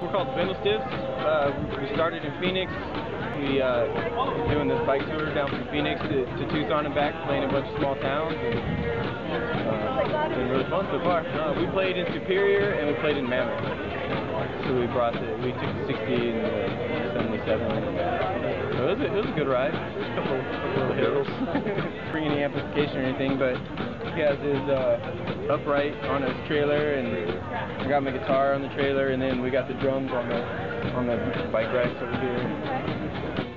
We're called Spindlestiffs. We started in Phoenix. We doing this bike tour down from Phoenix to Tucson and back, playing a bunch of small towns. And, it's been really fun so far. We played in Superior and we played in Mammoth. So we took the 60 and the 77. So it was a good ride. A couple little hills. Bring any amplification or anything, but he has his upright on his trailer, and I got my guitar on the trailer, and then we got the drums on the bike racks over here.